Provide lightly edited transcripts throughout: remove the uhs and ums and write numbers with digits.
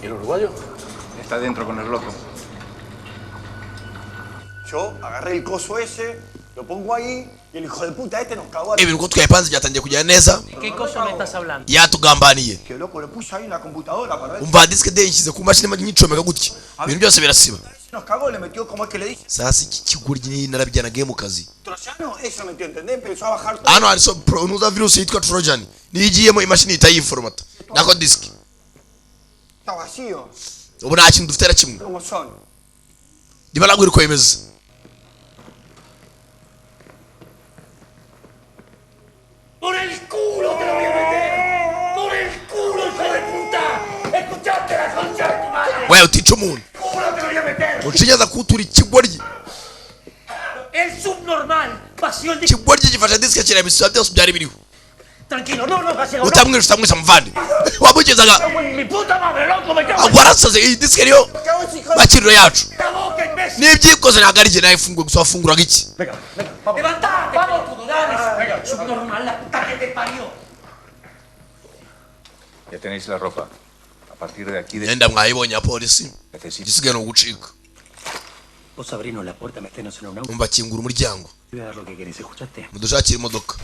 ¿Y el uruguayo? Está dentro con el loco. Yo agarré el coso ese, lo pongo ahí y el hijo de puta este nos cagó a... ibintu ko twayipanze byatangiye kujya neza ¿Qué cosa me estás hablando? yatugambaniye Que loco, lo puse ahí en la computadora para ver umva disike de yishyize ku mashini nyicomeka gutya ibintu byose birasiba si nos cagó, le metió como es que le dije. sasa iki kigoryi narabijyanaga mu kazi Troyano, eso me metió, ¿entendés? Empezó a bajar todo. hano hari nuza virusi yitwa trojan niyo igiyemo imashini ihita yiforomata nako disike Está vacío, ubu nta kintu dufite na kimwe como son. niba nabwira uko bimeze ¡Por el culo te lo voy a meter! ¡Por el culo, hijo de puta! ¡Escuchaste la concha de tu madre! wewe utica umuntu ¡Culo te lo voy a meter! ucinyeza kutura ikigoryi ¡El subnormal! ¡Pasión de... ikigoryi gifashe disike kirabisuba byose byari biriho Tranquilo, no has llegado. utamwisha muvandi wamugezaga ¡Mi puta madre, loco! ¡Me cago en warasaze iyi disike niyo makiriro yacu la boca, imbécil! n'ibyikoze ntabwo ari igihe nawe ifunguye gusa wafunguraga iki ¡Levantate, vamos! ¡Dale! ¡Subnormal, la puta que te parió! Ya tenéis la ropa. A partir de aquí... imyenda mwayibonye ya polisi Necesito... igisigaye ni ugucika Vos abrirnos la puerta, meternos en un auto. umva kingura umuryango Voy a dar lo que querés, ¿escuchaste? mudushakire imodoka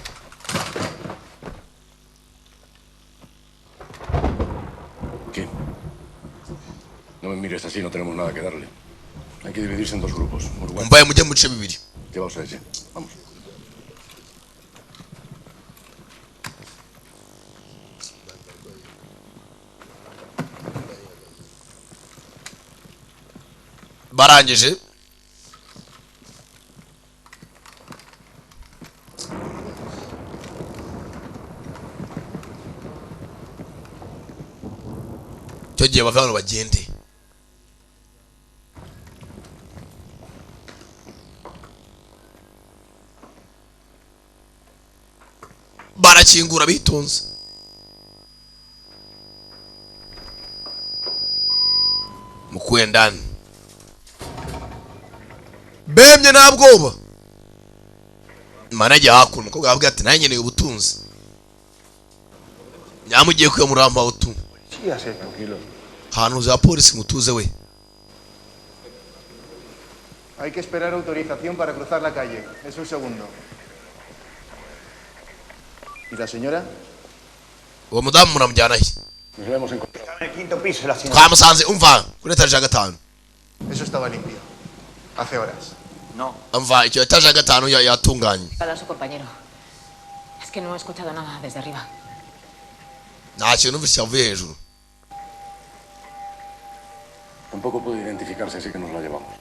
¿Qué? No me mires así, no tenemos nada que darle. Hay que dividirse en dos grupos. Uruguay, mumbaye mujye mu bice bibiri llevaos a ese. Vamos. barangije icyo gihe bava hano bagende barakingura bitonze mukuye ndani bemye nta bwoba imana ajya hakuno umukobwa aravuga ati nanjye nkeneye ubutunzi nyamugiye kuya muramba utu Sígase, tranquilo. ahantu za polisi mutuze we Hay que esperar autorización para cruzar la calle. Es un segundo. ¿Y la señora? uwo mudamu muramujyana he Nos la hemos encontrado. Está en el quinto piso la señora. twamusanze umva kuri etaje ya gatanu Eso estaba limpio. Hace horas. No. umva icyo etaje ya gatanu yatunganye A su compañero. Es que no he escuchado nada desde arriba. nta kintu numvise cyavuye hejuru Tampoco puede identificarse, así que nos la llevamos.